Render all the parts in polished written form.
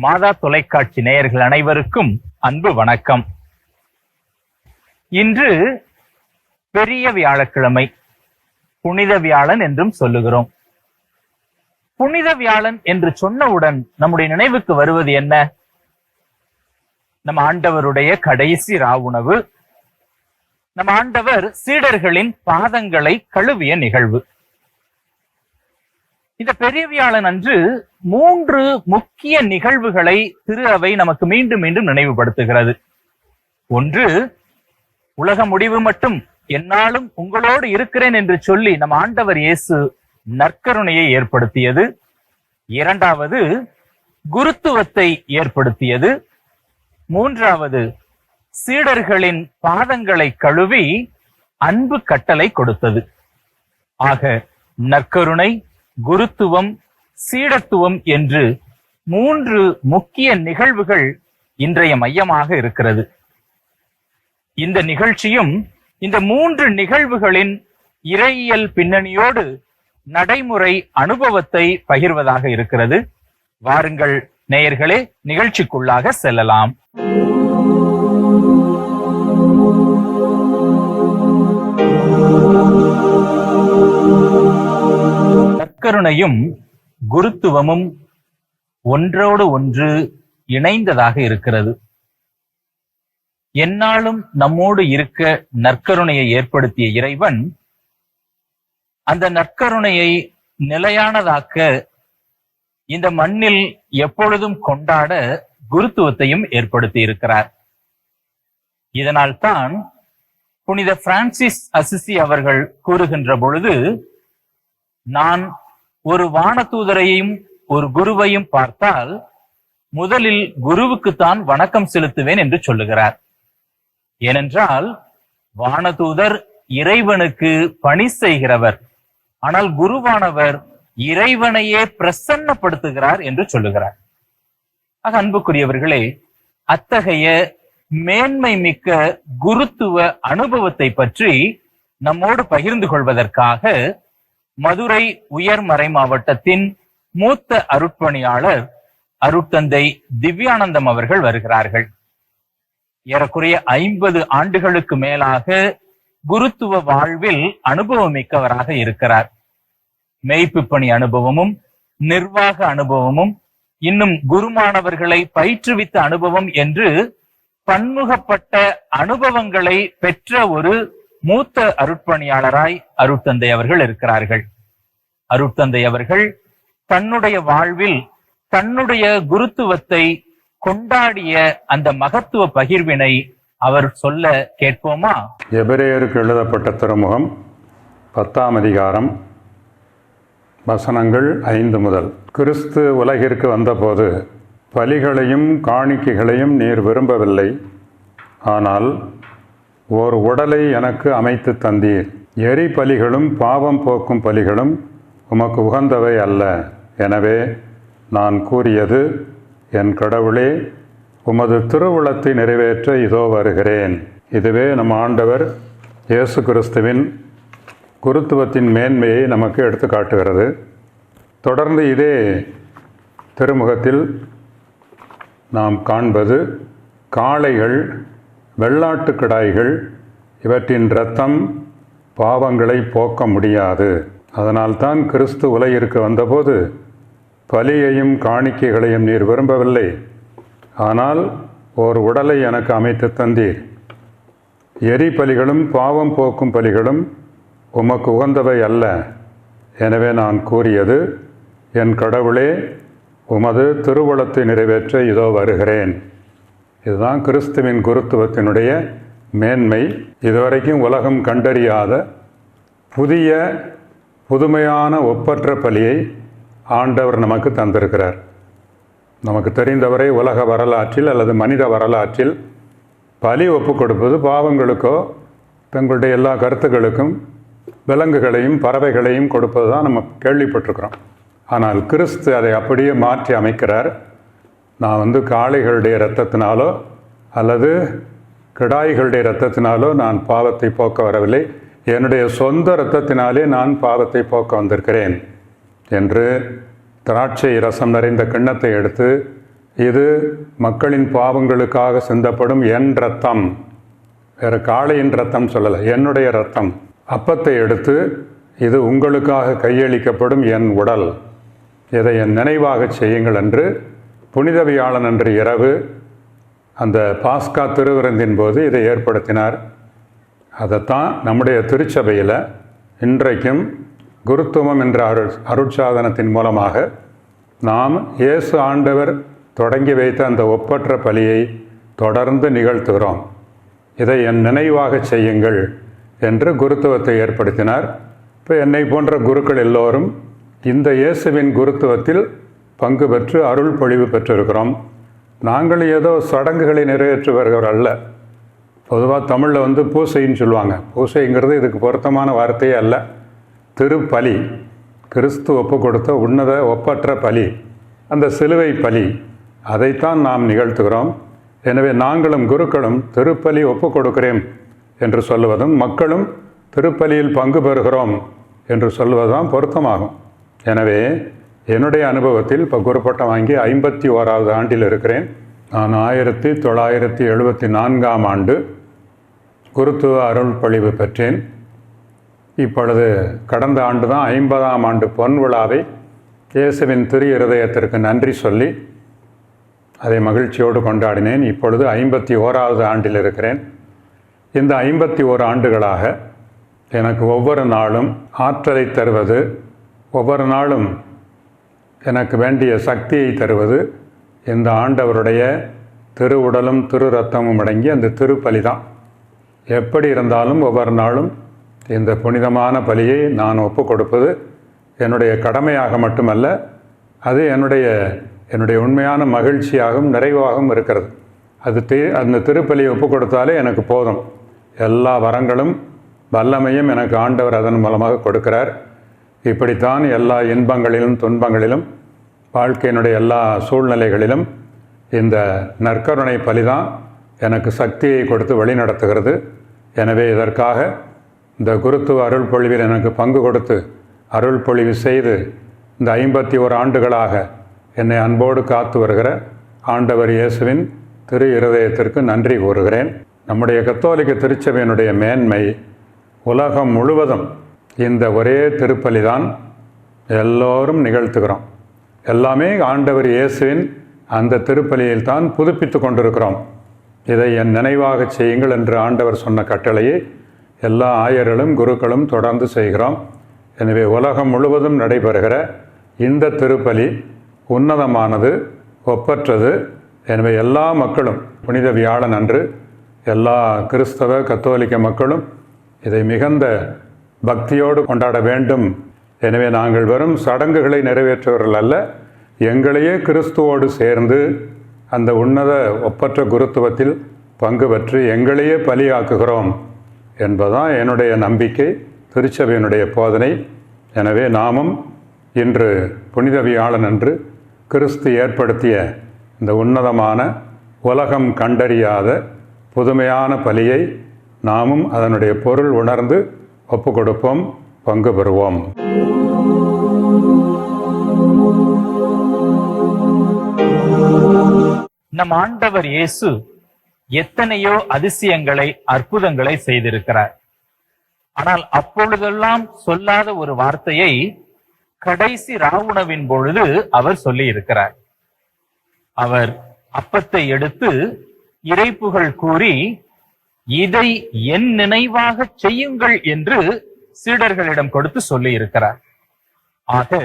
மாதா தொலைக்காட்சி நேயர்கள் அனைவருக்கும் அன்பு வணக்கம். இன்று பெரிய வியாழக்கிழமை, புனித வியாழன் என்றும் சொல்லுகிறோம். புனித வியாழன் என்று சொன்னவுடன் நம்முடைய நினைவுக்கு வருவது என்ன? நம் ஆண்டவருடைய கடைசி ராவுணவு, நம் ஆண்டவர் சீடர்களின் பாதங்களை கழுவிய நிகழ்வு. இந்த பெரிய வியாழன் அன்று 3 முக்கிய நிகழ்வுகளை திரு அவை நமக்கு மீண்டும் மீண்டும் நினைவுபடுத்துகிறது. ஒன்று, உலக முடிவு மட்டும் என்னாலும் உங்களோடு இருக்கிறேன் என்று சொல்லி நம் ஆண்டவர் இயேசு நற்கருணையை ஏற்படுத்தியது. இரண்டாவது, குருத்துவத்தை ஏற்படுத்தியது. மூன்றாவது, சீடர்களின் பாதங்களை கழுவி அன்பு கட்டளை கொடுத்தது. ஆக நற்கருணை, குருத்துவம், சீடத்துவம் என்று 3 முக்கிய நிகழ்வுகள் இன்றைய மையமாக இருக்கிறது. இந்த நிகழ்ச்சியும் இந்த 3 நிகழ்வுகளின் இறையியல் பின்னணியோடு நடைமுறை அனுபவத்தை பகிர்வதாக இருக்கிறது. வாருங்கள் நேயர்களே, நிகழ்ச்சிக்குள்ளாக செல்லலாம். நற்கருணையும் குருத்துவமும் ஒன்றோடு ஒன்று இணைந்ததாக இருக்கிறது. எந்நாளும் நம்மோடு இருக்க நற்கருணையை ஏற்படுத்திய இறைவன் அந்த நற்கருணையை நிலையானதாக்க இந்த மண்ணில் எப்பொழுதும் கொண்டாட குருத்துவத்தையும் ஏற்படுத்தி இருக்கிறார். இதனால் தான் புனித பிரான்சிஸ் அசிசி அவர்கள் கூறுகின்ற பொழுது, நான் ஒரு வானதூதரையும் ஒரு குருவையும் பார்த்தால் முதலில் குருவுக்குத்தான் வணக்கம் செலுத்துவேன் என்று சொல்லுகிறார். ஏனென்றால் வானதூதர் இறைவனுக்கு பணி செய்கிறவர், ஆனால் குருவானவர் இறைவனையே பிரசன்னப்படுத்துகிறார் என்று சொல்லுகிறார். ஆக அன்புக்குரியவர்களே, அத்தகைய மேன்மை மிக்க குருத்துவ அனுபவத்தை பற்றி நம்மோடு பகிர்ந்து கொள்வதற்காக மதுரை உயர்மறை மாவட்டத்தின் மூத்த அருட்பணியாளர் அருட்தந்தை திவ்யானந்தம் அவர்கள் வருகிறார்கள். ஏறக்குறைய 50 ஆண்டுகளுக்கு மேலாக குருத்துவ வாழ்வில் அனுபவம் மிக்கவராக இருக்கிறார். மெய்ப்பு பணி அனுபவமும், நிர்வாக அனுபவமும், இன்னும் குருமானவர்களை பயிற்றுவித்த அனுபவம் என்று பன்முகப்பட்ட அனுபவங்களை பெற்ற ஒரு மூத்த அருட்பணியாளராய் அருட்தந்தை அவர்கள் இருக்கிறார்கள். அருட்தந்தை அவர்கள் தன்னுடைய வாழ்வில் தன்னுடைய குருத்துவத்தை கொண்டாடிய அந்த மகத்துவ பகிர்வினை அவர் சொல்ல கேட்போமா? எபிரேயருக்கு எழுதப்பட்ட திருமுகம் 10ஆம் அதிகாரம், வசனங்கள் 5 முதல். கிறிஸ்து உலகிற்கு வந்தபோது பலிகளையும் காணிக்கைகளையும் நீர் விரும்பவில்லை, ஆனால் ஓர் உடலை எனக்கு அமைத்து தந்தீர். எரி பலிகளும் பாவம் போக்கும் பலிகளும் உமக்கு உகந்தவை அல்ல. எனவே நான் கூறியது, என் கடவுளே, உமது திருவுளத்தை நிறைவேற்ற இதோ வருகிறேன். இதுவே நம் ஆண்டவர் இயேசு கிறிஸ்துவின் குருத்துவத்தின் மேன்மையை நமக்கு எடுத்து காட்டுகிறது. தொடர்ந்து இதே திருமுகத்தில் நாம் காண்பது, காளைகள், வெள்ளாட்டு கிடாய்கள் இவற்றின் இரத்தம் பாவங்களை போக்க முடியாது. அதனால்தான் கிறிஸ்து உலகிற்கு வந்தபோது பலியையும் காணிக்கைகளையும் நீர் விரும்பவில்லை, ஆனால் ஓர் உடலை எனக்கு அமைத்து தந்தீர். எரி பலிகளும் பாவம் போக்கும் பலிகளும் உமக்கு உகந்தவை அல்ல. எனவே நான் கூறியது, என் கடவுளே, உமது திருவுளத்தை நிறைவேற்ற இதோ வருகிறேன். இதுதான் கிறிஸ்துவின் குருத்துவத்தினுடைய மேன்மை. இதுவரைக்கும் உலகம் கண்டறியாத புதிய புதுமையான ஒப்பற்ற பலியை ஆண்டவர் நமக்கு தந்திருக்கிறார். நமக்கு தெரிந்தவரை உலக வரலாற்றில் அல்லது மனித வரலாற்றில் பலி ஒப்பு கொடுப்பது பாவங்களுக்கோ தங்களுடைய எல்லா கருத்துக்களுக்கும் விலங்குகளையும் பறவைகளையும் கொடுப்பது தான் நம்ம கேள்விப்பட்டிருக்கிறோம். ஆனால் கிறிஸ்து அதை அப்படியே மாற்றி அமைக்கிறார். நான் காளைகளுடைய இரத்தத்தினாலோ அல்லது கிடாய்களுடைய இரத்தத்தினாலோ நான் பாவத்தை போக்க வரவில்லை, என்னுடைய சொந்த இரத்தத்தினாலே நான் பாவத்தை போக்க வந்திருக்கிறேன் என்று திராட்சை ரசம் நிறைந்த கிண்ணத்தை எடுத்து இது மக்களின் பாவங்களுக்காக சிந்தப்படும் என் இரத்தம். வேறு காளையின் இரத்தம் சொல்லலை, என்னுடைய இரத்தம். அப்பத்தை எடுத்து, இது உங்களுக்காக கையளிக்கப்படும் என் உடல், இதை என் நினைவாக செய்யுங்கள் என்று புனித வியாழன் அன்று இரவு அந்த பாஸ்கா திருவிருந்தின் போது இதை ஏற்படுத்தினார். அதைத்தான் நம்முடைய திருச்சபையில் இன்றைக்கும் குருத்துவம் என்ற அருட்சாதனத்தின் மூலமாக நாம் இயேசு ஆண்டவர் தொடங்கி வைத்த அந்த ஒப்பற்ற பலியை தொடர்ந்து நிகழ்த்துகிறோம். இதை என் நினைவாக செய்யுங்கள் என்று குருத்துவத்தை ஏற்படுத்தினார். இப்போ என்னை போன்ற குருக்கள் எல்லோரும் இந்த இயேசுவின் குருத்துவத்தில் பங்கு பெற்று அருள் பொழிவு பெற்றிருக்கிறோம். நாங்கள் ஏதோ சடங்குகளை நிறைவேற்றுவர்கள் அல்ல. பொதுவாக தமிழில் பூசைன்னு சொல்லுவாங்க. பூசைங்கிறது இதுக்கு பொருத்தமான வார்த்தையே அல்ல. திருப்பலி, கிறிஸ்து ஒப்பு கொடுத்த உன்னத ஒப்பற்ற பலி, அந்த சிலுவை பலி, அதைத்தான் நாம் நிகழ்த்துகிறோம். எனவே நாங்களும் குருக்களும் திருப்பலி ஒப்பு கொடுக்கிறேன் என்று சொல்லுவதும், மக்களும் திருப்பலியில் பங்கு பெறுகிறோம் என்று சொல்லுவதுதான் பொருத்தமாகும். எனவே என்னுடைய அனுபவத்தில் இப்போ குருப்பட்டம் வாங்கி 51வது ஆண்டில் இருக்கிறேன். நான் 1974ஆம் ஆண்டு குருத்துவ அருள் பொழிவு பெற்றேன். இப்பொழுது கடந்த ஆண்டு தான் 50ஆம் ஆண்டு பொன் விழாவை இயேசுவின் திரு இருதயத்திற்கு நன்றி சொல்லி அதை மகிழ்ச்சியோடு கொண்டாடினேன். இப்பொழுது 51வது ஆண்டில் இருக்கிறேன். இந்த 51 ஆண்டுகளாக எனக்கு ஒவ்வொரு நாளும் ஆற்றலை தருவது, ஒவ்வொரு நாளும் எனக்கு வேண்டிய சக்தியை தருவது இந்த ஆண்டவருடைய திரு உடலும் திரு ரத்தமும் அடங்கி அந்த திருப்பலி தான். எப்படி இருந்தாலும் ஒவ்வொரு நாளும் இந்த புனிதமான பலியை நான் ஒப்பு கொடுப்பது என்னுடைய கடமையாக மட்டுமல்ல, அது என்னுடைய உண்மையான மகிழ்ச்சியாகவும் நிறைவாகவும் இருக்கிறது. அந்த திருப்பலியை ஒப்பு கொடுத்தாலே எனக்கு போதும். எல்லா வரங்களும் வல்லமையும் எனக்கு ஆண்டவர் அதன் மூலமாக கொடுக்கிறார். இப்படித்தான் எல்லா இன்பங்களிலும் துன்பங்களிலும் வாழ்க்கையினுடைய எல்லா சூழ்நிலைகளிலும் இந்த நற்கருணை பலிதான் எனக்கு சக்தியை கொடுத்து வழி நடத்துகிறது. எனவே இதற்காக இந்த குருத்துவ அருள் பொழிவில் எனக்கு பங்கு கொடுத்து அருள் பொழிவு செய்து இந்த 51 ஆண்டுகளாக என்னை அன்போடு காத்து வருகிற ஆண்டவர் இயேசுவின் திரு இருதயத்திற்கு நன்றி கூறுகிறேன். நம்முடைய கத்தோலிக்க திருச்சபையினுடைய மேன்மை உலகம் முழுவதும் இந்த ஒரே திருப்பலி தான் எல்லோரும் நிகழ்த்துகிறோம். எல்லாமே ஆண்டவர் இயேசுவின் அந்த திருப்பலியில் தான் புதுப்பித்து கொண்டிருக்கிறோம். இதை என் நினைவாக செய்யுங்கள் என்று ஆண்டவர் சொன்ன கட்டளையை எல்லா ஆயர்களும் குருக்களும் தொடர்ந்து செய்கிறோம். எனவே உலகம் முழுவதும் நடைபெறுகிற இந்த திருப்பலி உன்னதமானது, ஒப்பற்றது. எனவே எல்லா மக்களும் புனித வியாழன் அன்று எல்லா கிறிஸ்தவ கத்தோலிக்க மக்களும் இதை மிகுந்த பக்தியோடு கொண்டாட வேண்டும். எனவே நாங்கள் வெறும் சடங்குகளை நிறைவேற்றுவர்கள் அல்ல, எங்களையே கிறிஸ்துவோடு சேர்ந்து அந்த உன்னத ஒப்பற்ற குருத்துவத்தில் பங்கு பெற்று எங்களையே பலியாக்குகிறோம் என்பதுதான் என்னுடைய நம்பிக்கை, திருச்சபையினுடைய போதனை. எனவே நாமும் இன்று புனித வியாழன் அன்று கிறிஸ்து ஏற்படுத்திய இந்த உன்னதமான உலகம் கண்டறியாத புதுமையான பலியை நாமும் அதனுடைய பொருள் உணர்ந்து ஒப்பு கொடுப்போம், பங்கு பெறுவோம். நம் ஆண்டவர் இயேசு எத்தனையோ அதிசயங்களை, அற்புதங்களை செய்திருக்கிறார். ஆனால் அப்பொழுதெல்லாம் சொல்லாத ஒரு வார்த்தையை கடைசி ராவுணவின் பொழுது அவர் சொல்லி இருக்கிறார். அவர் அப்பத்தை எடுத்து இறைப்புகள் கூறி, இதை என் நினைவாக செய்யுங்கள் என்று சீடர்களிடம் கொடுத்து சொல்லி இருக்கிறார். ஆக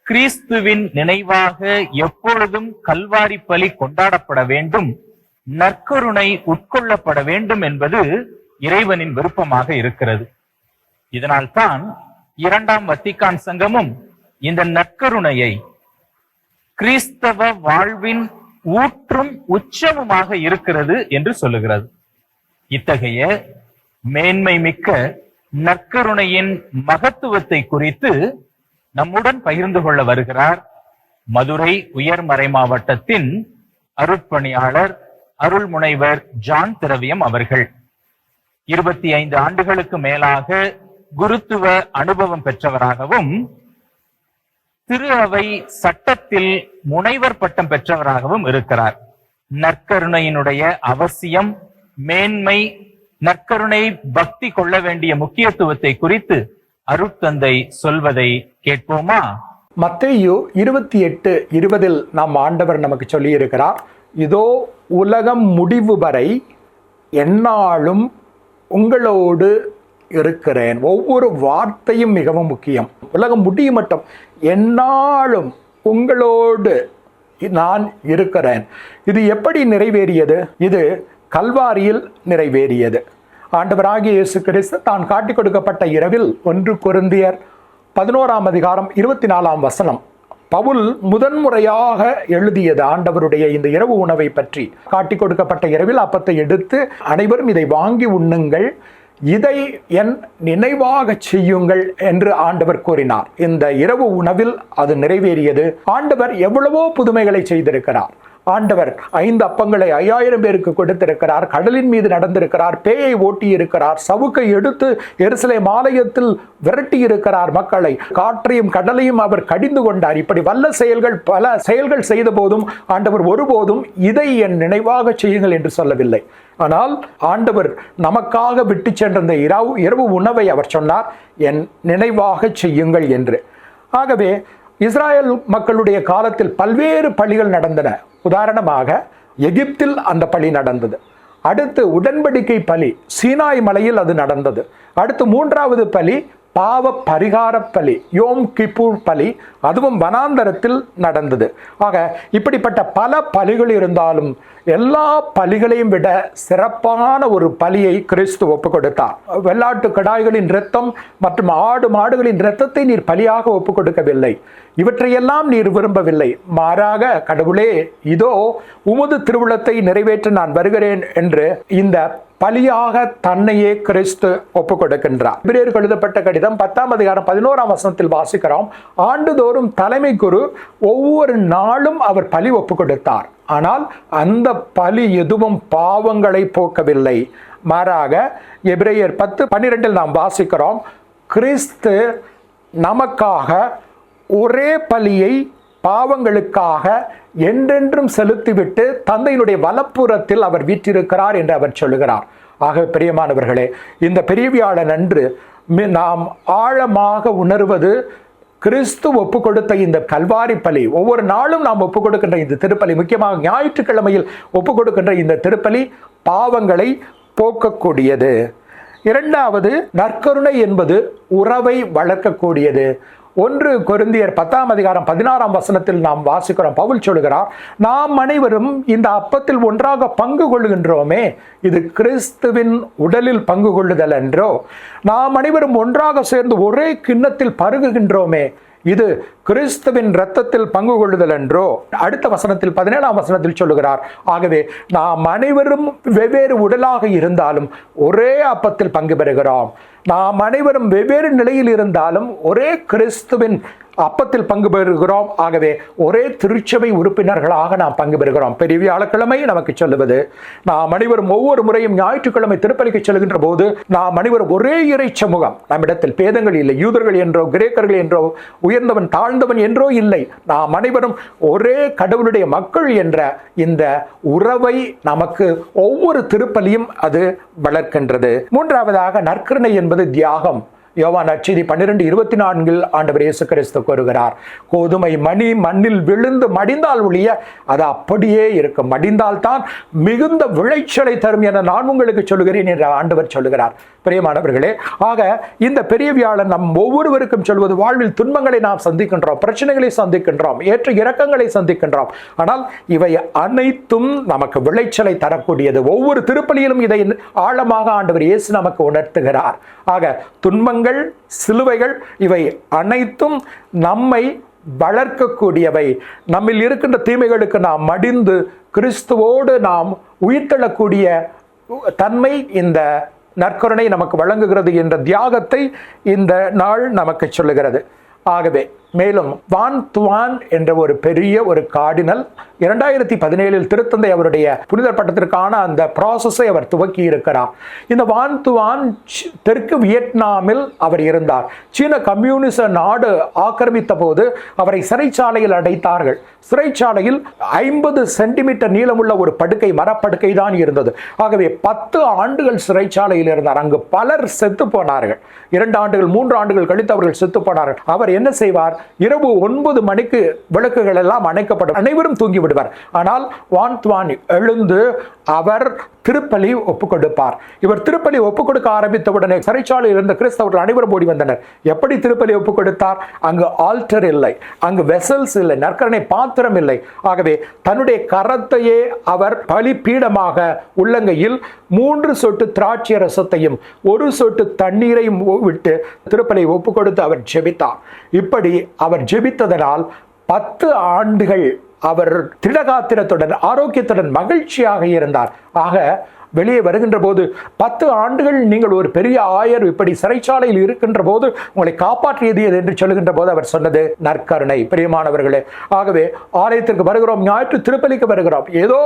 கிறிஸ்துவின் நினைவாக எப்பொழுதும் கல்வாரி பலி கொண்டாடப்பட வேண்டும், நற்கருணை உட்கொள்ளப்பட வேண்டும் என்பது இறைவனின் விருப்பமாக இருக்கிறது. இதனால்தான் 2ஆம் வத்திக்கான் சங்கமும் இந்த நற்கருணையை கிறிஸ்தவ வாழ்வின் ஊற்றும் உச்சமுமாக இருக்கிறது என்று சொல்லுகிறது. இத்தகைய மேன்மை மிக்க நற்கருணையின் மகத்துவத்தை குறித்து நம்முடன் பகிர்ந்து கொள்ள வருகிறார் மதுரை உயர்மறை மாவட்டத்தின் அருட்பணியாளர் அருள்முனைவர் ஜான் திரவியம் அவர்கள். 25 ஆண்டுகளுக்கு மேலாக குருத்துவ அனுபவம் பெற்றவராகவும் திரு அவை சட்டத்தில் முனைவர் பட்டம் பெற்றவராகவும் இருக்கிறார். நற்கருணையினுடைய அவசியம், மேன்மை, நற்கருணை பக்தி கொள்ள வேண்டிய முக்கியத்துவத்தை குறித்து அருட்தந்தை சொல்வதை கேட்போமா? மத்தேயு 28:20 நாம் ஆண்டவர் நமக்கு சொல்லி இருக்கிறார், இதோ உலகம் முடிவு வரை எந்நாளும் உங்களோடு இருக்கிறேன். ஒவ்வொரு வார்த்தையும் மிகவும் முக்கியம். உலகம் முடியும் மட்டும் எந்நாளும் உங்களோடு நான் இருக்கிறேன். இது எப்படி நிறைவேறியது? இது கல்வாரியில் நிறைவேறியது. ஆண்டவராகிய இயேசு கிறிஸ்து தான் காட்டிக் கொடுக்கப்பட்ட இரவில் 1 கொரிந்தியர் 11:24 பவுல் முதன்முறையாக எழுதியது ஆண்டவருடைய இந்த இரவு உணவை பற்றி. காட்டிக் கொடுக்கப்பட்ட இரவில் அப்பத்தை எடுத்து, அனைவரும் இதை வாங்கி உண்ணுங்கள், இதை என் நினைவாக செய்யுங்கள் என்று ஆண்டவர் கூறினார். இந்த இரவு உணவில் அது நிறைவேறியது. ஆண்டவர் எவ்வளவோ புதுமைகளை செய்திருக்கிறார். ஆண்டவர் 5 அப்பங்களை 5000 பேருக்கு கொடுத்திருக்கிறார். கடலின் மீது நடந்திருக்கிறார். பேயை ஓட்டி இருக்கிறார். சவுக்கை எடுத்து எருசலேம் ஆலயத்தில் விரட்டி இருக்கிறார் மக்களை. காற்றையும் கடலையும் அவர் கடிந்து கொண்டார். இப்படி வல்ல செயல்கள், பல செயல்கள் செய்த போதும் ஆண்டவர் ஒருபோதும் இதை என் நினைவாக செய்யுங்கள் என்று சொல்லவில்லை. ஆனால் ஆண்டவர் நமக்காக விட்டு சென்ற இந்த இரவு உணவை அவர் சொன்னார், என் நினைவாக செய்யுங்கள் என்று. ஆகவே இஸ்ராயல் மக்களுடைய காலத்தில் பல்வேறு பலிகள் நடந்தன. உதாரணமாக எகிப்தில் அந்த பலி நடந்தது. அடுத்து உடன்படிக்கை பலி சீனாய் மலையில் அது நடந்தது. அடுத்து 3வது பலி பாவ பரிகார பலி, யோம் கிப்பூர் பலி, அதுவும் வனாந்தரத்தில் நடந்தது. ஆக இப்படிப்பட்ட பல பலிகள் இருந்தாலும் எல்லா பலிகளையும் விட சிறப்பான ஒரு பலியை கிறிஸ்து ஒப்புக் கொடுத்தார். வெள்ளாட்டு கடாய்களின் இரத்தம் மற்றும் ஆடு மாடுகளின் இரத்தத்தை நீர் பலியாக ஒப்புக் கொடுக்கவில்லை. இவற்றையெல்லாம் நீர் விரும்பவில்லை. மாறாக, கடவுளே, இதோ உமது திருவுளத்தை நிறைவேற்ற நான் வருகிறேன் என்று இந்த பலியாக தன்னையே கிறிஸ்து ஒப்புக் கொடுக்கின்றார். எபிரேயருக்கு எழுதப்பட்ட கடிதம் 10:11 வாசிக்கிறோம், ஆண்டுதோறும் தலைமை குரு ஒவ்வொரு நாளும் அவர் பலி ஒப்புக் கொடுத்தார். ஆனால் அந்த பலி எதுவும் பாவங்களை போக்கவில்லை. மாறாக எபிரேயர் 10:12 நாம் வாசிக்கிறோம், கிறிஸ்து நமக்காக ஒரே பலியை பாவங்களுக்காக என்றென்றும் செலுத்திவிட்டு தந்தையினுடைய வலப்புறத்தில் அவர் வீற்றிருக்கிறார் என்று அவர் சொல்லுகிறார். ஆக பிரியமானவர்களே, இந்த பெரியவியாழன் அன்று நாம் ஆழமாக உணர்வது கிறிஸ்து ஒப்புக் கொடுத்த இந்த கல்வாரி பலி. ஒவ்வொரு நாளும் நாம் ஒப்புக் கொடுக்கின்ற இந்த திருப்பலி, முக்கியமாக ஞாயிற்றுக்கிழமையில் ஒப்புக் கொடுக்கின்ற இந்த திருப்பலி பாவங்களை போக்கக்கூடியது. 2வது, நற்கருணை என்பது உறவை வளர்க்கக்கூடியது. 1 கொரிந்தியர் 10:16 நாம் வாசிக்கிறோம், பவுல் சொல்கிறார், நாம் அனைவரும் இந்த அப்பத்தில் ஒன்றாக பங்கு கொள்ளுகின்றோமே, இது கிறிஸ்துவின் உடலில் பங்கு கொள்ளுதல் என்றோ. நாம் அனைவரும் ஒன்றாக சேர்ந்து ஒரே கிண்ணத்தில் பருகுகின்றோமே, இது கிறிஸ்துவின் இரத்தத்தில் பங்கு கொள்ளுதல் என்றோ. அடுத்த வசனத்தில் 17 சொல்லுகிறார், ஆகவே நாம் அனைவரும் வெவ்வேறு உடலாக இருந்தாலும் ஒரே அப்பத்தில் பங்கு பெறுகிறோம். நாம் அனைவரும் வெவ்வேறு நிலையில் இருந்தாலும் ஒரே கிறிஸ்துவின் அப்பத்தில் பங்கு பெறுகிறோம். ஆகவே ஒரே திருச்சபை உறுப்பினர்களாக நாம் பங்கு பெறுகிறோம். பெரிய வியாழக்கிழமை நமக்கு சொல்லுவது, நாம் அனைவரும் ஒவ்வொரு முறையும் ஞாயிற்றுக்கிழமை திருப்பலிக்கு செல்கின்ற போது நாம் அனைவரும் ஒரே இறை சமூகம். நம்மிடத்தில் பேதங்கள் இல்லை. யூதர்கள் என்றோ கிரேக்கர்கள் என்றோ உயர்ந்தவன் தாழ்ந்தவன் என்றோ இல்லை. நாம் அனைவரும் ஒரே கடவுளுடைய மக்கள் என்ற இந்த உறவை நமக்கு ஒவ்வொரு திருப்பலியும் அது வளர்க்கின்றது. 3வதாக, நற்கருணை என்பது தியாகம். யோவான் நற்செய்தி 12:24 ஆண்டவர் இயேசு கிறிஸ்து கூறுகிறார், கோதுமை மணி மண்ணில் விழுந்து மடிந்தால் ஒழிய அது அப்படியே இருக்கும், மடிந்தால் தான் மிகுந்த விளைச்சலை தரும் என நான் உங்களுக்கு சொல்லுகிறேன் என்று ஆண்டவர் சொல்லுகிறார். பிரியமானவர்களே, ஆக இந்த பெரிய வியாழன் நம் ஒவ்வொருவருக்கும் சொல்வது, வாழ்வில் துன்பங்களை நாம் சந்திக்கின்றோம், பிரச்சனைகளை சந்திக்கின்றோம், ஏற்ற இறக்கங்களை சந்திக்கின்றோம். ஆனால் இவை அனைத்தும் நமக்கு விளைச்சலை தரக்கூடியது. ஒவ்வொரு திருப்பலியிலும் இதை ஆழமாக ஆண்டவர் இயேசு நமக்கு உணர்த்துகிறார். ஆக துன்பங்கள், சிலுவைகள், இவை அனைத்தும் நம்மை வளர்க்கக்கூடியவை. நம்மில் இருக்கின்ற தீமைகளுக்கு நாம் மடிந்து கிறிஸ்துவோடு நாம் உயிர்த்தெழக்கூடிய தன்மை இந்த நற்கருணை நமக்கு வழங்குகிறது என்ற தியாகத்தை இந்த நாள் நமக்கு சொல்லுகிறது. ஆகவே மேலும் வான் துவான் என்ற ஒரு பெரிய ஒரு கார்டினல் 2017 திருத்தந்தை அவருடைய புனிதர் பட்டத்திற்கான அந்த ப்ராசஸை அவர் துவக்கி இருக்கிறார். இந்த வான் துவான் தெற்கு வியட்நாமில் அவர் இருந்தார். சீன கம்யூனிச நாடு ஆக்கிரமித்த போது அவரை சிறைச்சாலையில் அடைத்தார்கள். சிறைச்சாலையில் 50 சென்டிமீட்டர் நீளமுள்ள ஒரு படுக்கை, மரப்படுக்கை தான் இருந்தது. ஆகவே 10 ஆண்டுகள் சிறைச்சாலையில் இருந்தார். அங்கு பலர் செத்து போனார்கள். 2 ஆண்டுகள் 3 ஆண்டுகள் கழித்து அவர்கள் செத்து போனார்கள். அவர் என்ன செய்வார்? இரவு 9 மணிக்கு விளக்குகள் எல்லாம் அணைக்கப்படும், அனைவரும் தூங்கி விடுவார். ஆனால் வான் துவான் எழுந்து அவர் திருப்பலி ஒப்புக் கொடுப்பார். இவர் திருப்பலி ஒப்புக் கொடுக்க ஆரம்பித்தவுடனே சிறைச்சாலையில் இருந்த கிறிஸ்தவர்கள் அனைவரும் ஓடி வந்தனர். எப்படி திருப்பலி ஒப்புக் கொடுத்தார்? அங்கு ஆல்டர் இல்லை, அங்கு வெசல்ஸ் இல்லை, நற்கரணை பாத்திரம் இல்லை. ஆகவே தன்னுடைய கரத்தையே அவர் பலிபீடமாக உள்ளங்கையில் 3 சொட்டு திராட்சை ரசத்தையும் 1 சொட்டு தண்ணீரையும் விட்டு திருப்பலி ஒப்புக் கொடுத்து அவர் ஜெபித்தார். இப்படி அவர் ஜெபித்ததனால் 10 ஆண்டுகள் அவர் திடகாத்திரத்துடன் ஆரோக்கியத்துடன் மகிழ்ச்சியாக இருந்தார். ஆக வெளியே வருகின்ற போது 10 ஆண்டுகள் நீங்கள் ஒரு பெரிய ஆயர் இப்படி சிறைச்சாலையில் இருக்கின்ற போது உங்களை காப்பாற்றியது எது என்று சொல்லுகின்ற போது அவர் சொன்னது நற்கருணை. பிரியமானவர்களே, ஆகவே ஆலயத்திற்கு வருகிறோம், ஞாயிற்று திருப்பலிக்கு வருகிறோம், ஏதோ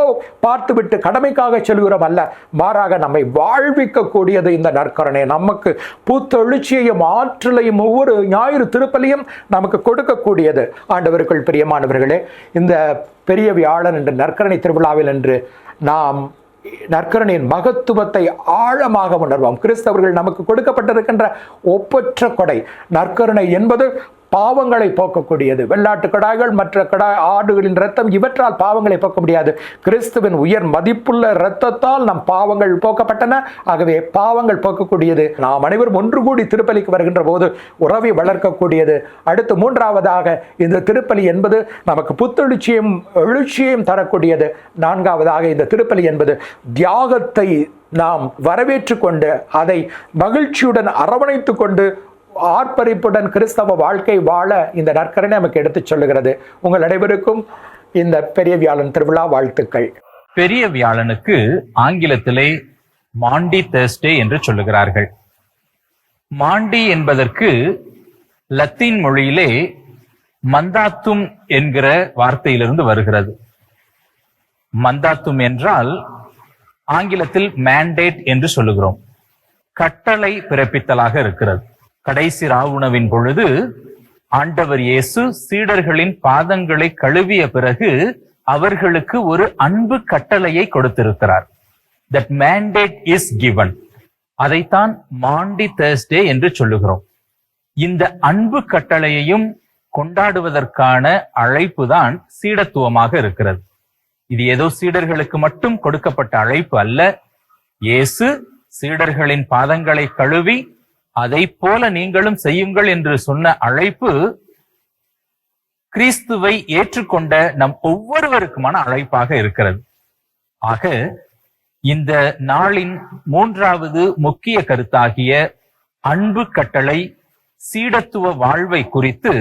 பார்த்துவிட்டு கடமைக்காக செல்கிறோம் அல்ல, மாறாக நம்மை வாழ்விக்க கூடியது இந்த நற்கருணை. நமக்கு புத்தெழுச்சியையும் ஆற்றலையும் ஒவ்வொரு ஞாயிறு திருப்பலியும் நமக்கு கொடுக்கக்கூடியது. ஆண்டவருக்குள் பிரியமானவர்களே, இந்த பெரிய வியாழன் என்று நற்கருணை திருவிழாவில் என்று நாம் நற்கருணையின் மகத்துவத்தை ஆழமாக உணர்வோம். கிறிஸ்தவர்கள் நமக்கு கொடுக்கப்பட்டிருக்கின்ற ஒப்பற்ற கொடை நற்கருணை என்பது பாவங்களை போக்கக்கூடியது. வெள்ளாட்டு கடாய்கள், மற்ற ஆடுகளின் இரத்தம் இவற்றால் பாவங்களை போக்க முடியாது. கிறிஸ்துவின் உயர் மதிப்புள்ள இரத்தத்தால் நம் பாவங்கள் போக்கப்பட்டன. ஆகவே பாவங்கள் போக்கக்கூடியது. நாம் அனைவரும் ஒன்று கூடி திருப்பலிக்கு வருகின்ற போது உறவை வளர்க்கக்கூடியது. அடுத்து 3ஆவதாக இந்த திருப்பலி என்பது நமக்கு புத்தெழுச்சியும் எழுச்சியையும் தரக்கூடியது. 4ஆவதாக இந்த திருப்பலி என்பது தியாகத்தை நாம் வரவேற்று கொண்டு அதை மகிழ்ச்சியுடன் அரவணைத்துக் கொண்டு ஆர்ப்பரிப்புடன் கிறிஸ்தவ வாழ்க்கை வாழ இந்த நற்கருணை நமக்கு எடுத்துச் சொல்லுகிறது. உங்கள் அனைவருக்கும் இந்த பெரிய வியாழன் திருவிழா வாழ்த்துக்கள். பெரிய வியாழனுக்கு ஆங்கிலத்திலே மாண்டி தேர்ஸ்டே என்று சொல்லுகிறார்கள். மாண்டி என்பதற்கு லத்தீன் மொழியிலே மந்தாத்தும் என்கிற வார்த்தையிலிருந்து வருகிறது. மந்தாத்தும் என்றால் ஆங்கிலத்தில் மேண்டேட் என்று சொல்லுகிறோம். கட்டளை பிறப்பித்தலாக இருக்கிறது. கடைசி ராவுணவின் பொழுது ஆண்டவர் இயேசு சீடர்களின் பாதங்களை கழுவிய பிறகு அவர்களுக்கு ஒரு அன்பு கட்டளையை கொடுத்திருக்கிறார். That mandate is given. அதைத்தான் மாண்டி தேர்ஸ்டே என்று சொல்லுகிறோம். இந்த அன்பு கட்டளையையும் கொண்டாடுவதற்கான அழைப்பு தான் சீடத்துவமாக இருக்கிறது. இது ஏதோ சீடர்களுக்கு மட்டும் கொடுக்கப்பட்ட அழைப்பு அல்ல. இயேசு சீடர்களின் பாதங்களை கழுவி அதை போல நீங்களும் செய்யுங்கள் என்று சொன்ன அழைப்பு கிறிஸ்துவை ஏற்றுக்கொண்ட நம் ஒவ்வொருவருக்குமான அழைப்பாக இருக்கிறது. ஆக இந்த நாளின் 3வது முக்கிய கருத்தாகிய அன்பு கட்டளை சீடத்துவ வாழ்வை குறித்து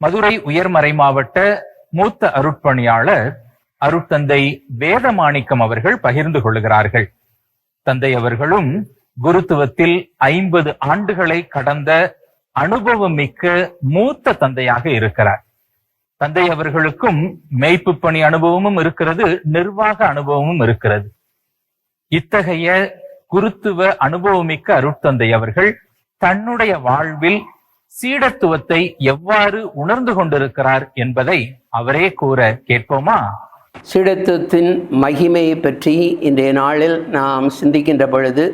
மதுரை உயர்மறை மாவட்ட மூத்த அருட்பணியாளர் அருட்தந்தை வேதமாணிக்கம் அவர்கள் பகிர்ந்து கொள்கிறார்கள். தந்தை அவர்களும் குருத்துவத்தில் 50 ஆண்டுகளை கடந்த அனுபவம் மிக்க மூத்த தந்தையாக இருக்கிறார். தந்தை அவர்களுக்கும் மேய்ப்பு பணி அனுபவமும் இருக்கிறது, நிர்வாக அனுபவமும் இருக்கிறது. இத்தகைய குருத்துவ அனுபவமிக்க அருட்தந்தை அவர்கள் தன்னுடைய வாழ்வில் சீடத்துவத்தை எவ்வாறு உணர்ந்து கொண்டிருக்கிறார் என்பதை அவரே கூற கேட்போமா? சீடத்துவத்தின் மகிமையை பற்றி இன்றைய நாளில் நாம் சிந்திக்கின்ற பொழுது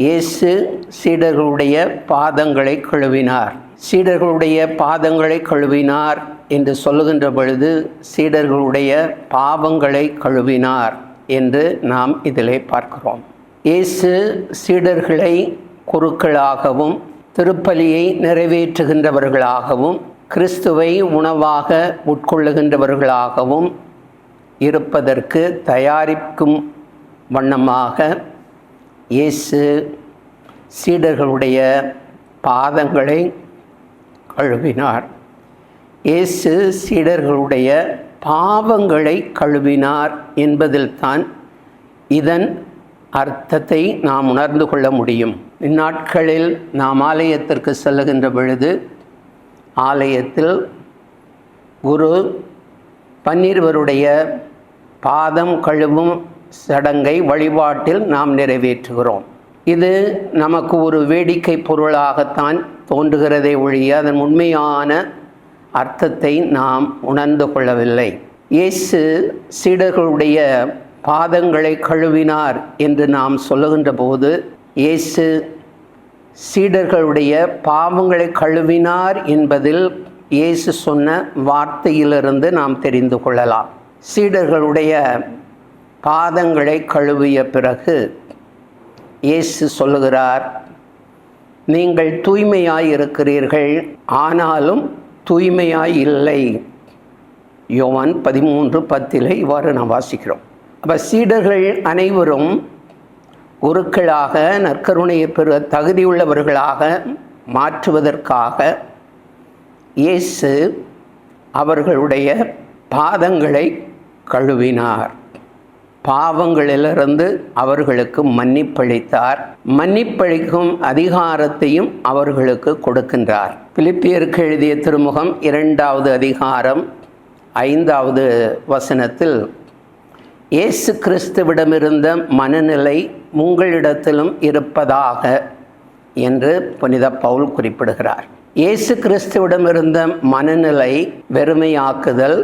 இயேசு சீடர்களுடைய பாதங்களை கழுவினார். சீடர்களுடைய பாதங்களை கழுவினார் என்று சொல்லுகின்ற பொழுது சீடர்களுடைய பாவங்களை கழுவினார் என்று நாம் இதிலே பார்க்கிறோம். இயேசு சீடர்களை குருக்களாகவும் திருப்பலியை நிறைவேற்றுகின்றவர்களாகவும் கிறிஸ்துவை உணவாக உட்கொள்ளுகின்றவர்களாகவும் இருப்பதற்கு தயாரிக்கும் வண்ணமாக இயேசு சீடர்களுடைய பாதங்களை கழுவினார். இயேசு சீடர்களுடைய பாவங்களை கழுவினார் என்பதில்தான் இதன் அர்த்தத்தை நாம் உணர்ந்து கொள்ள முடியும். இந்நாட்களில் நாம் ஆலயத்திற்கு செல்லுகின்ற பொழுது ஆலயத்தில் குரு 12 பாதம் கழுவும் சடங்கை வழிபாட்டில் நாம் நிறைவேற்றுகிறோம். இது நமக்கு ஒரு வேடிக்கை பொருளாகத்தான் தோன்றுகிறதை ஒழிய அதன் உண்மையான அர்த்தத்தை நாம் உணர்ந்து கொள்ளவில்லை. இயேசு சீடர்களுடைய பாதங்களை கழுவினார் என்று நாம் சொல்லுகின்ற போது, இயேசு சீடர்களுடைய பாவங்களை கழுவினார் என்பதில் இயேசு சொன்ன வார்த்தையிலிருந்து நாம் தெரிந்து கொள்ளலாம். சீடர்களுடைய பாதங்களை கழுவிய பிறகு இயேசு சொல்லுகிறார், நீங்கள் தூய்மையாய் இருக்கிறீர்கள், ஆனாலும் தூய்மையாய் இல்லை. யோவான் 13:10 இவ்வாறு நாம் வாசிக்கிறோம். அப்போ சீடர்கள் அனைவரும் குருக்களாக நற்கருணையை பெற தகுதியுள்ளவர்களாக மாற்றுவதற்காக இயேசு அவர்களுடைய பாதங்களை கழுவினார். பாவங்களிலிருந்து அவர்களுக்கு மன்னிப்பளித்தார். மன்னிப்பளிக்கும் அதிகாரத்தையும் அவர்களுக்கு கொடுக்கின்றார். பிலிப்பியருக்கு எழுதிய திருமுகம் 2வது அதிகாரம் 5வது வசனத்தில், இயேசு கிறிஸ்துவிடமிருந்த மனநிலை உங்களிடத்திலும் இருப்பதாக என்று புனித பவுல் குறிப்பிடுகிறார். இயேசு கிறிஸ்துவிடமிருந்த மனநிலை வெறுமையாக்குதல்,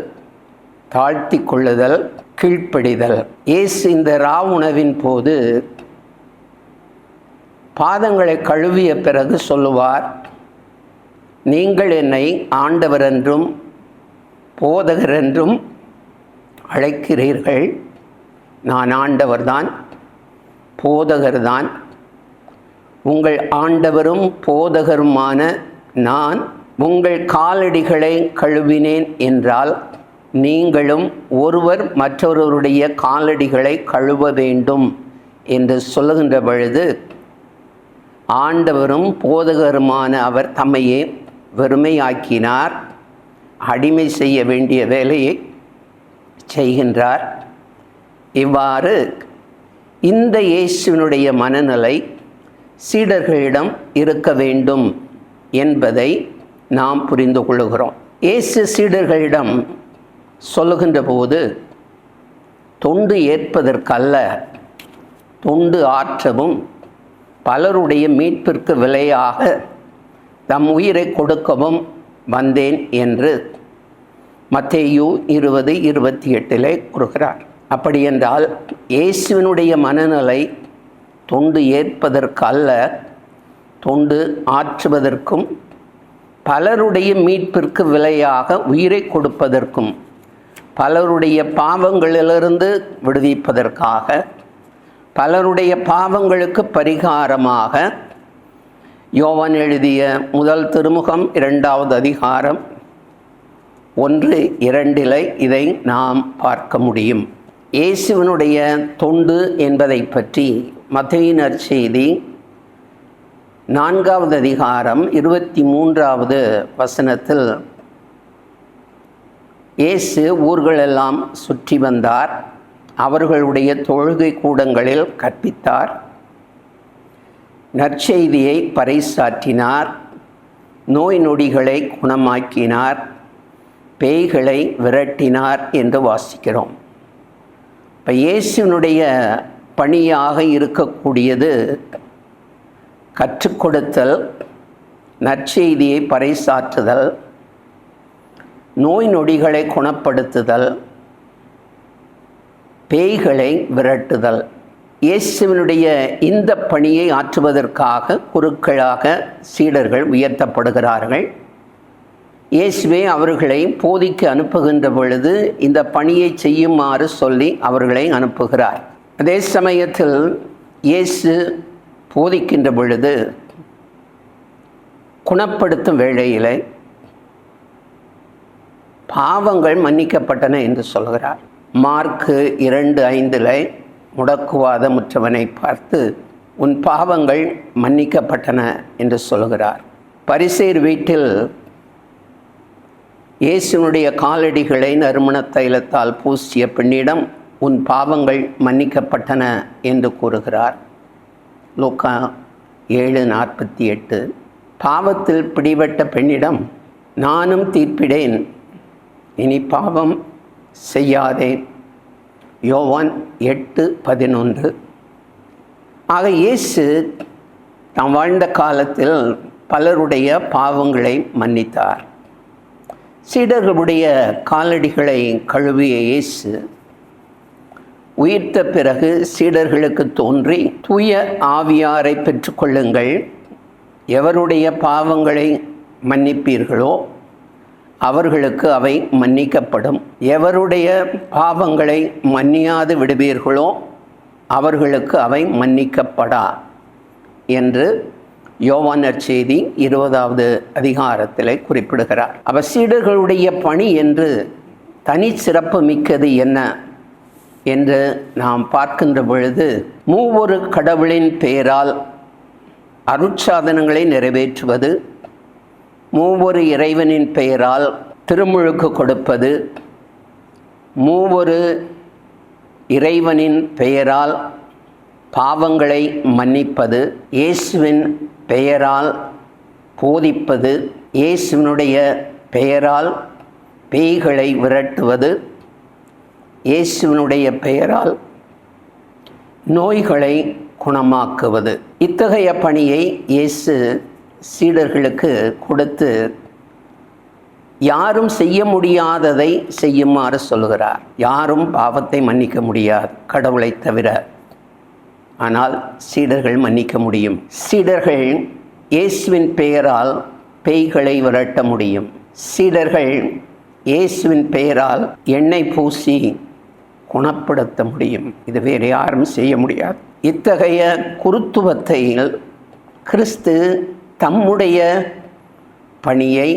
தாழ்த்தி கொள்ளுதல், கீழ்ப்படிதல். இயேசு இந்த உணவின் போது பாதங்களை கழுவிய பிறகு சொல்லுவார், நீங்கள் என்னை ஆண்டவர் என்றும் போதகர் என்றும் அழைக்கிறீர்கள். நான் ஆண்டவர்தான், போதகர்தான். உங்கள் ஆண்டவரும் போதகருமான நான் உங்கள் காலடிகளை கழுவினேன் என்றால் நீங்களும் ஒருவர் மற்றொருவருடைய காலடிகளை கழுவ வேண்டும் என்று சொல்லுகின்ற பொழுது, ஆண்டவரும் போதகருமான அவர் தம்மையே வெறுமையாக்கினார். அடிமை செய்ய வேண்டிய வேலையை செய்கின்றார். இவ்வாறு இந்த இயேசுவினுடைய மனநிலை சீடர்களிடம் இருக்க வேண்டும் என்பதை நாம் புரிந்து கொள்கிறோம். இயேசு சீடர்களிடம் சொல்லுகின்ற போது, தொண்டு ஏற்பதற்கல்ல, தொண்டு ஆற்றவும் பலருடைய மீட்பிற்கு விலையாக தம் உயிரை கொடுக்கவும் வந்தேன் என்று மத்தேயு 20:28 கூறுகிறார். அப்படியென்றால் இயேசுவினுடைய மனநிலை தொண்டு ஏற்பதற்கு அல்ல, தொண்டு ஆற்றுவதற்கும் பலருடைய மீட்பிற்கு விலையாக உயிரை கொடுப்பதற்கும் பலருடைய பாவங்களிலிருந்து விடுவிப்பதற்காக பலருடைய பாவங்களுக்கு பரிகாரமாக யோவான் எழுதிய முதல் திருமுகம் 2வது அதிகாரம் 1-2 இதை நாம் பார்க்க முடியும். இயேசுவினுடைய தொண்டு என்பதை பற்றி மத்தேயு நற்செய்தி 4வது அதிகாரம் 23வது வசனத்தில், இயேசு ஊர்களெல்லாம் சுற்றி வந்தார், அவர்களுடைய தொழுகை கூடங்களில் கற்பித்தார், நற்செய்தியை பறைசாற்றினார், நோய் நொடிகளை குணமாக்கினார், பேய்களை விரட்டினார் என்று வாசிக்கிறோம். இப்போ இயேசுவினுடைய பணியாக இருக்கக்கூடியது கற்றுக் கொடுத்தல், நற்செய்தியை பறைசாற்றுதல், நோய் நொடிகளை குணப்படுத்துதல், பேய்களை விரட்டுதல். இயேசுவினுடைய இந்த பணியை ஆற்றுவதற்காக குருக்களாக சீடர்கள் உயர்த்தப்படுகிறார்கள். இயேசுவே அவர்களை போதிக்க அனுப்புகின்ற பொழுது இந்த பணியை செய்யுமாறு சொல்லி அவர்களை அனுப்புகிறார். அதே சமயத்தில் இயேசு போதிக்கின்ற பொழுது குணப்படுத்தும் வேளையிலே பாவங்கள் மன்னிக்கப்பட்டன என்று சொல்கிறார். மார்க்கு 2:5 முடக்குவாதமுற்றவனை பார்த்து உன் பாவங்கள் மன்னிக்கப்பட்டன என்று சொல்கிறார். பரிசேயர் வீட்டில் இயேசுனுடைய காலடிகளை நறுமண தைலத்தால் பூசிய பெண்ணிடம் உன் பாவங்கள் மன்னிக்கப்பட்டன என்று கூறுகிறார். லூக்கா 7:48. பாவத்தில் பிடிபட்ட பெண்ணிடம் நானும் தீர்ப்பிடேன், இனி பாவம் செய்யாதே. யோவான் 8:11. ஆக இயேசு தாம் வாழ்ந்த காலத்தில் பலருடைய பாவங்களை மன்னித்தார். சீடர்களுடைய காலடிகளை கழுவிய இயேசு உயிர்த்த பிறகு சீடர்களுக்கு தோன்றி, தூய ஆவியாரை பெற்றுக்கொள்ளுங்கள், எவருடைய பாவங்களை மன்னிப்பீர்களோ அவர்களுக்கு அவை மன்னிக்கப்படும், எவருடைய பாவங்களை மன்னியாது விடுவீர்களோ அவர்களுக்கு அவை மன்னிக்கப்படா என்று யோவான் நற்செய்தி 20வது அதிகாரத்தில் குறிப்பிடுகிறார். அவர் சீடர்களுடைய பணி என்று தனி சிறப்பு மிக்கது என்ன என்று நாம் பார்க்கின்ற பொழுது, மூவொரு கடவுளின் பெயரால் அருட்சாதனங்களை நிறைவேற்றுவது, மூவொரு இறைவனின் பெயரால் திருமுழுக்கு கொடுப்பது, மூவொரு இறைவனின் பெயரால் பாவங்களை மன்னிப்பது, இயேசுவின் பெயரால் போதிப்பது, இயேசுவினுடைய பெயரால் பேய்களை விரட்டுவது, இயேசுவினுடைய பெயரால் நோய்களை குணமாக்குவது. இத்தகைய பணியை இயேசு சீடர்களுக்கு கொடுத்து யாரும் செய்ய முடியாததை செய்யுமாறு சொல்கிறார். யாரும் பாவத்தை மன்னிக்க முடியாது கடவுளை தவிர, ஆனால் சீடர்கள் மன்னிக்க முடியும். சீடர்கள் இயேசுவின் பெயரால் பேய்களை விரட்ட முடியும். சீடர்கள் இயேசுவின் பெயரால் எண்ணெய் பூசி குணப்படுத்த முடியும். இது வேறு யாரும் செய்ய முடியாது. இத்தகைய குருத்துவத்தை கிறிஸ்து தம்முடைய பணியை,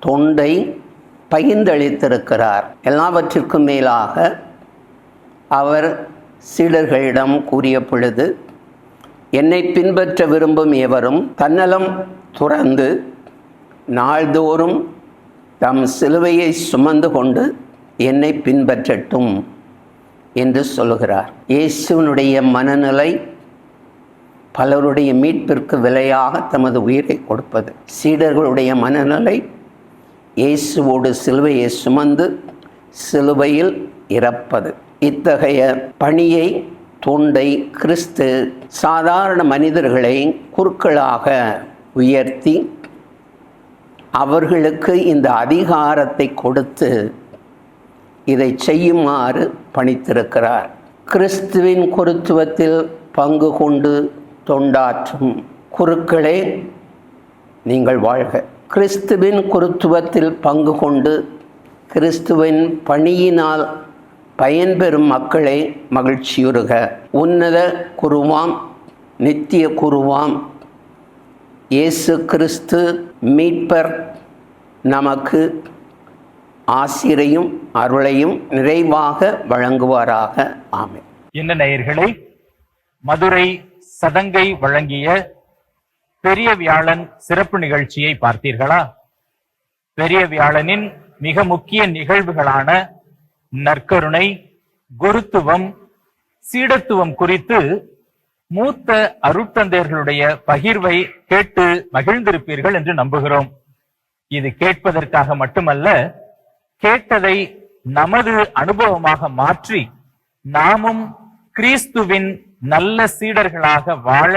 தொண்டை பகிர்ந்தளித்திருக்கிறார். எல்லாவற்றிற்கும் மேலாக அவர் சீடர்களிடம் கூறிய பொழுது, என்னை பின்பற்ற விரும்பும் எவரும் தன்னலம் துறந்து நாள்தோறும் தம் சிலுவையை சுமந்து கொண்டு என்னை பின்பற்றட்டும் என்று சொல்லுகிறார். இயேசுவினுடைய மனநிலை பலருடைய மீட்பிற்கு விலையாக தமது உயிரை கொடுப்பது. சீடர்களுடைய மனநிலை இயேசுவோடு சிலுவையை சுமந்து சிலுவையில் இறப்பது. இத்தகைய பணியை, தொண்டை கிறிஸ்து சாதாரண மனிதர்களை குருக்களாக உயர்த்தி அவர்களுக்கு இந்த அதிகாரத்தை கொடுத்து இதை செய்யுமாறு பணித்திருக்கிறார். கிறிஸ்துவின் குருத்துவத்தில் பங்கு கொண்டு தொண்டாற்றும் குருக்களே நீங்கள் வாழ்க. கிறிஸ்துவின் குருத்துவத்தில் பங்கு கொண்டு கிறிஸ்துவின் பணியினால் பயன்பெறும் மக்களே மகிழ்ச்சியுறுக. உன்னத குருவாம் நித்திய குருவாம் இயேசு கிறிஸ்து மீட்பர் நமக்கு ஆசிரையும் அருளையும் நிறைவாக வழங்குவாராக. ஆமென். என்ன நேயர்களே, மதுரை சதங்கை வழங்கிய பெரிய வியாழன் சிறப்பு நிகழ்ச்சியை பார்த்தீர்களா? பெரிய வியாழனின் மிக முக்கிய நிகழ்வுகளான நற்கருணை, குருத்துவம், சீடத்துவம் குறித்து மூத்த அருட்தந்தையர்களுடைய பகிர்வை கேட்டு மகிழ்ந்திருப்பீர்கள் என்று நம்புகிறோம். இது கேட்பதற்காக மட்டுமல்ல, கேட்டதை நமது அனுபவமாக மாற்றி நாமும் கிறிஸ்துவின் நல்ல சீடர்களாக வாழ,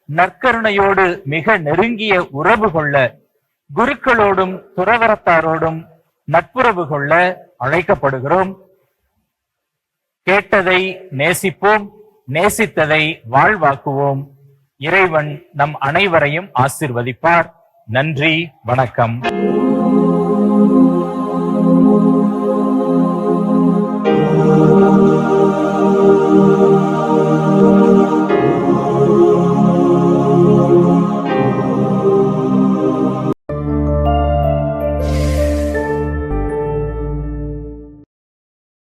நற்கருணையோடு மிக நெருங்கிய உறவு கொள்ள, குருக்களோடும் துறவரத்தாரோடும் நட்புறவு கொள்ள அழைக்கப்படுகிறோம். கேட்டதை நேசிப்போம், நேசித்ததை வாழ்வாக்குவோம். இறைவன் நம் அனைவரையும் ஆசீர்வதிப்பார். நன்றி, வணக்கம்.